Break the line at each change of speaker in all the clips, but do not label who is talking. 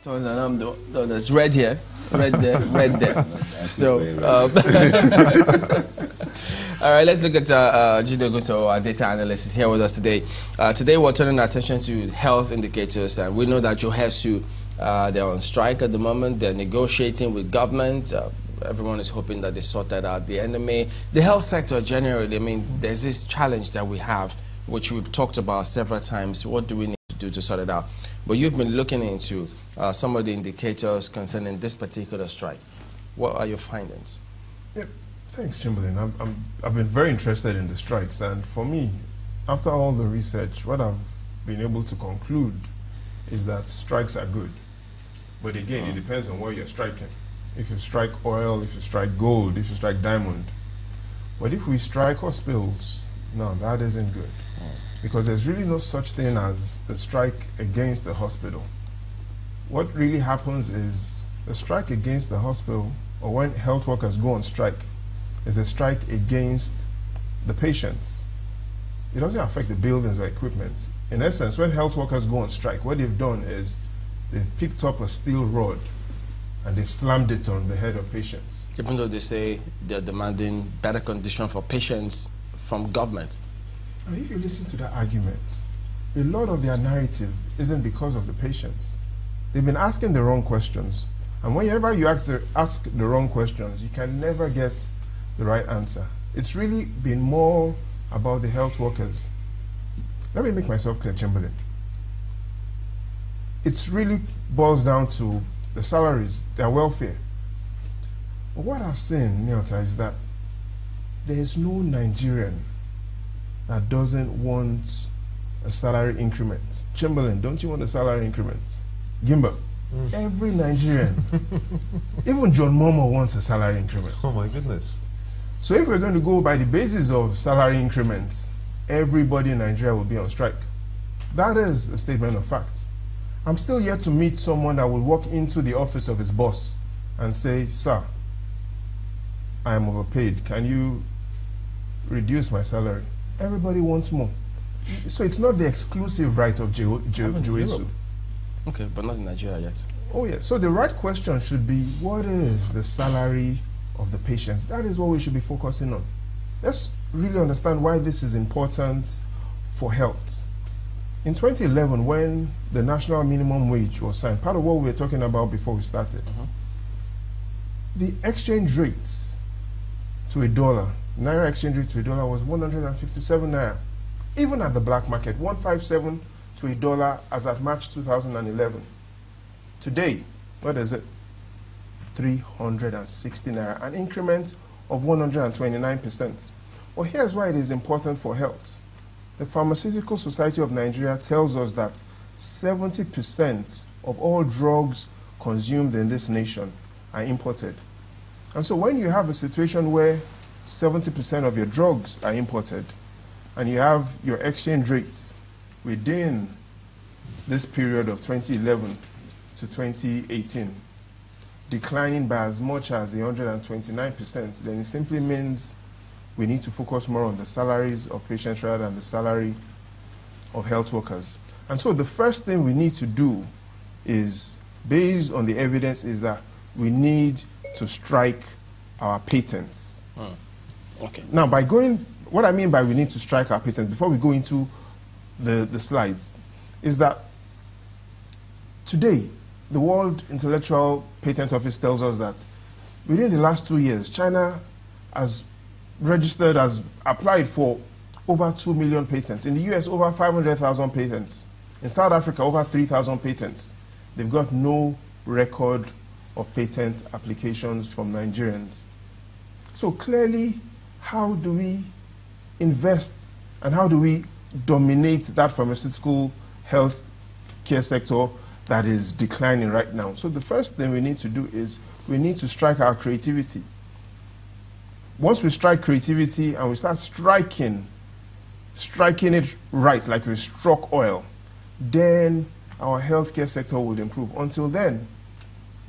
No, there's red here, red there, red there. So, all right, let's look at Babajide Ogunsanwo, our data analyst, is here with us today. Today we're turning our attention to health indicators, and we know that JOHESU, they're on strike at the moment. They're negotiating with government. Everyone is hoping that they sort that out. The enemy, the health sector generally, I mean, there's this challenge that we have, which we've talked about several times. What do we need to do to sort it out? But you've been looking into some of the indicators concerning this particular strike. What are your findings?
Yeah, thanks, Chamberlain. I've been very interested in the strikes, and for me, after all the research, what I've been able to conclude is that strikes are good. But again, it depends on where you're striking. If you strike oil, if you strike gold, if you strike diamond. But if we strike hospitals, no, that isn't good. Because there's really no such thing as a strike against the hospital. What really happens is a strike against the hospital, or when health workers go on strike, is a strike against the patients. It doesn't affect the buildings or equipment. In essence, when health workers go on strike, what they've done is they've picked up a steel rod and they've slammed it on the head of patients.
Even though they say they're demanding better conditions for patients from government.
Now, if you listen to that argument, a lot of their narrative isn't because of the patients. They've been asking the wrong questions. And whenever you ask the wrong questions, you can never get the right answer. It's really been more about the health workers. Let me make myself clear, Chamberlain. It really boils down to the salaries, their welfare. But what I've seen, Nyota, is that there is no Nigerian that doesn't want a salary increment. Chamberlain, don't you want a salary increment? Gimba, every Nigerian, even John Momo wants a salary increment.
Oh my goodness.
So if we're going to go by the basis of salary increments, everybody in Nigeria will be on strike. That is a statement of fact. I'm still yet to meet someone that will walk into the office of his boss and say, "Sir, I am overpaid. Can you reduce my salary?" Everybody wants more. So it's not the exclusive right of JOHESU.
Okay, but not in Nigeria yet.
Oh yeah, so the right question should be, what is the salary of the patients? That is what we should be focusing on. Let's really understand why this is important for health. In 2011, when the national minimum wage was signed, part of what we were talking about before we started, the exchange rates to a dollar, Naira exchange rate to a dollar was 157 Naira. Even at the black market, 157 to a dollar as at March 2011. Today, what is it? 360 Naira, an increment of 129%. Well, here's why it is important for health. The Pharmaceutical Society of Nigeria tells us that 70% of all drugs consumed in this nation are imported. And so when you have a situation where 70% of your drugs are imported, and you have your exchange rates within this period of 2011 to 2018 declining by as much as 129%, then it simply means we need to focus more on the salaries of patients rather than the salary of health workers. And so the first thing we need to do is, based on the evidence, is that we need to strike our patents.
Okay.
Now, what I mean by we need to strike our patents, before we go into the slides, is that today, the World Intellectual Patent Office tells us that within the last 2 years, China has applied for over 2 million patents. In the US, over 500,000 patents. In South Africa, over 3,000 patents. They've got no record of patent applications from Nigerians. So clearly, how do we invest and how do we dominate that pharmaceutical health care sector that is declining right now? So the first thing we need to do is we need to strike our creativity. Once we strike creativity and we start striking it right, like we struck oil, then our healthcare sector will improve. Until then,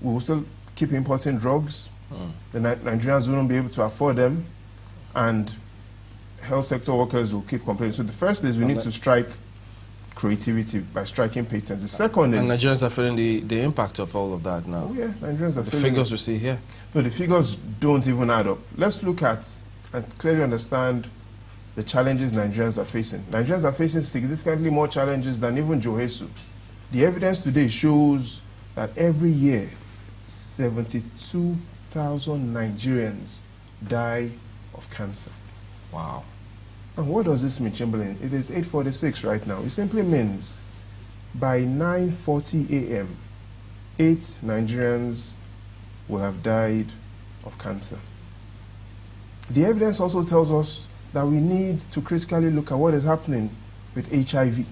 we will still keep importing drugs. The Nigerians won't be able to afford them, and health sector workers will keep complaining. So the first is we need to strike creativity by striking patents. The second is...
And Nigerians are feeling the impact of all of that now.
Oh yeah, Nigerians are
the
feeling
figures
it.
we see here.
No, the figures don't even add up. Let's look at and clearly understand the challenges Nigerians are facing. Nigerians are facing significantly more challenges than even JOHESU. The evidence today shows that every year, 72,000 Nigerians die of cancer.
Wow.
And what does this mean, Chamberlain? It is 8:46 right now. It simply means by 9:40 a.m., 8 Nigerians will have died of cancer. The evidence also tells us that we need to critically look at what is happening with HIV.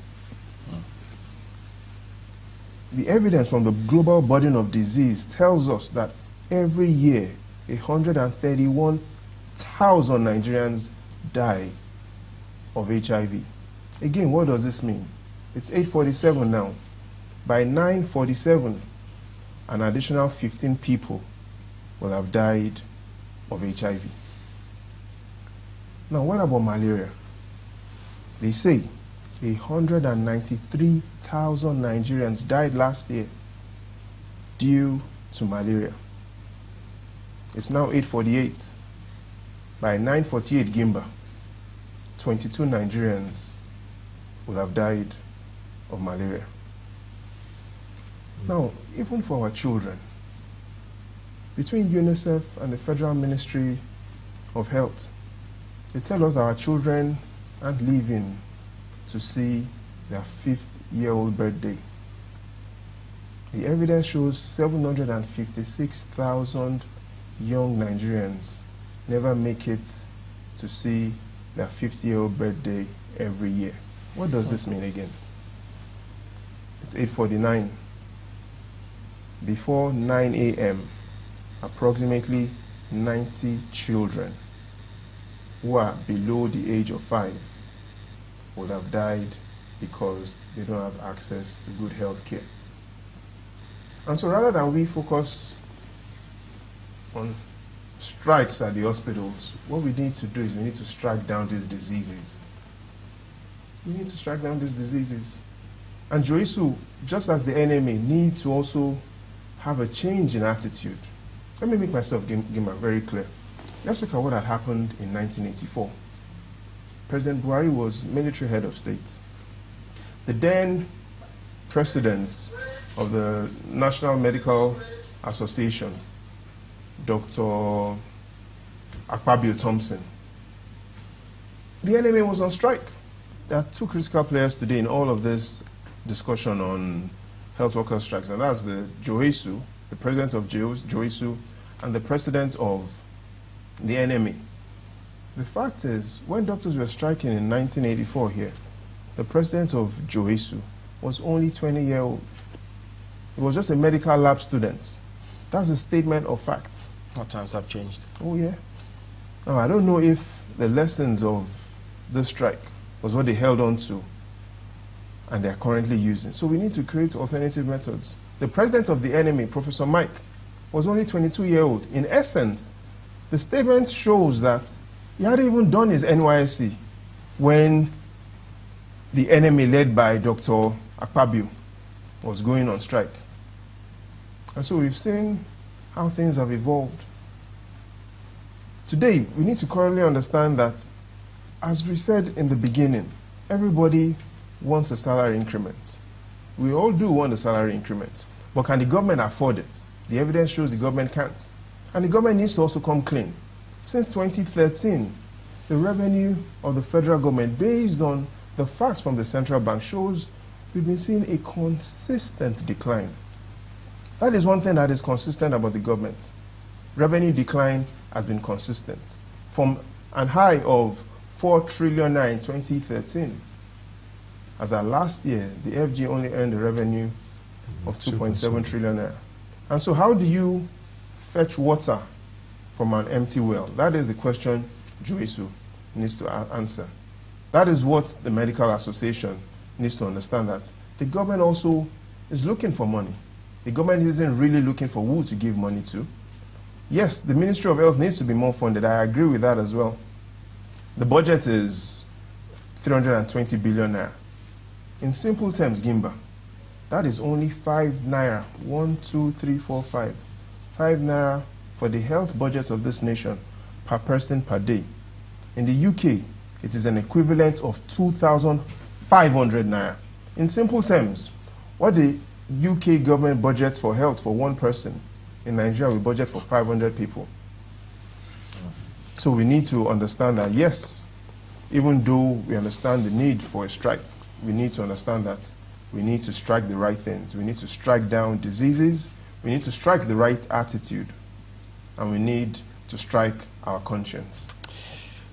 The evidence from the global burden of disease tells us that every year, 131,000 Nigerians die of HIV. Again, what does this mean? It's 8:47 now. By 9:47, an additional 15 people will have died of HIV. Now, what about malaria? They say 193,000 Nigerians died last year due to malaria. It's now 8:48. By 9:48 Gimba, 22 Nigerians will have died of malaria. Now, even for our children, between UNICEF and the Federal Ministry of Health, they tell us our children aren't living to see their 5th-year-old birthday. The evidence shows 756,000 young Nigerians never make it to see their 50-year-old birthday every year. What does this mean again? It's 8:49. Before 9 a.m., approximately 90 children who are below the age of 5 would have died because they don't have access to good health care. And so rather than we focus on strikes at the hospitals, what we need to do is we need to strike down these diseases. We need to strike down these diseases. And JOHESU, just as the enemy, need to also have a change in attitude. Let me make myself very clear. Let's look at what had happened in 1984. President Buhari was military head of state. The then president of the National Medical Association, Dr. Akpabio Thompson, the enemy was on strike. There are two critical players today in all of this discussion on health worker strikes, and that's the JOHESU, the president of JOHESU, and the president of the NMA. The fact is, when doctors were striking in 1984 here, the president of JOHESU was only 20-year-old. He was just a medical lab student. That's a statement of fact.
How times have changed.
Oh, yeah. Now, I don't know if the lessons of the strike was what they held on to and they're currently using. So we need to create alternative methods. The president of the NMA, Professor Mike, was only 22-year-old. In essence, the statement shows that he hadn't even done his NYSC when the NMA, led by Dr. Akpabio, was going on strike. And so we've seen how things have evolved. Today, we need to currently understand that, as we said in the beginning, everybody wants a salary increment. We all do want a salary increment. But can the government afford it? The evidence shows the government can't. And the government needs to also come clean. Since 2013, the revenue of the federal government, based on the facts from the central bank, shows we've been seeing a consistent decline. That is one thing that is consistent about the government. Revenue decline has been consistent. From a high of 4 trillion naira in 2013, as at last year, the FG only earned a revenue of 2.7 trillion naira. And so how do you fetch water from an empty well? That is the question JOHESU needs to answer. That is what the Medical Association needs to understand, that the government also is looking for money. The government isn't really looking for who to give money to. Yes, the Ministry of Health needs to be more funded. I agree with that as well. The budget is 320 billion naira. In simple terms, Gimba, that is only 5 naira. 1, 2, 3, 4, 5. 5 naira for the health budget of this nation per person per day. In the UK, it is an equivalent of 2,500 naira. In simple terms, what the UK government budgets for health for one person, in Nigeria we budget for 500 people. So we need to understand that, yes, even though we understand the need for a strike, we need to understand that we need to strike the right things. We need to strike down diseases. We need to strike the right attitude. And we need to strike our conscience.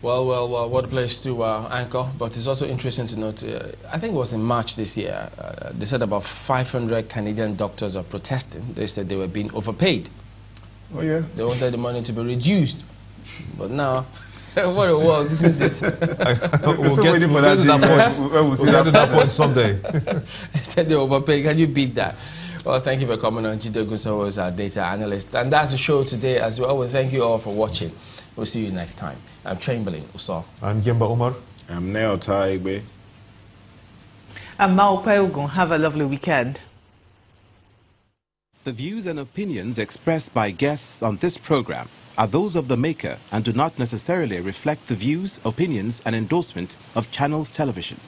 Well, what a place to anchor. But it's also interesting to note, I think it was in March this year, they said about 500 Canadian doctors are protesting. They said they were being overpaid.
Oh, yeah?
They wanted the money to be reduced. But now, what a world, isn't it?
We'll get to that point. We'll get to that point someday.
They said they overpaid. Can you beat that? Well, thank you for coming on. Jide Ogunsanwo is our data analyst. And that's the show today as well. We thank you all for watching. We'll see you next time. I'm Chamberlain Uso.
I'm Gemba Umar.
I'm Neo Taigbe.
I'm Mao Peogun. Have a lovely weekend.
The views and opinions expressed by guests on this program are those of the maker and do not necessarily reflect the views, opinions, and endorsement of Channels Television.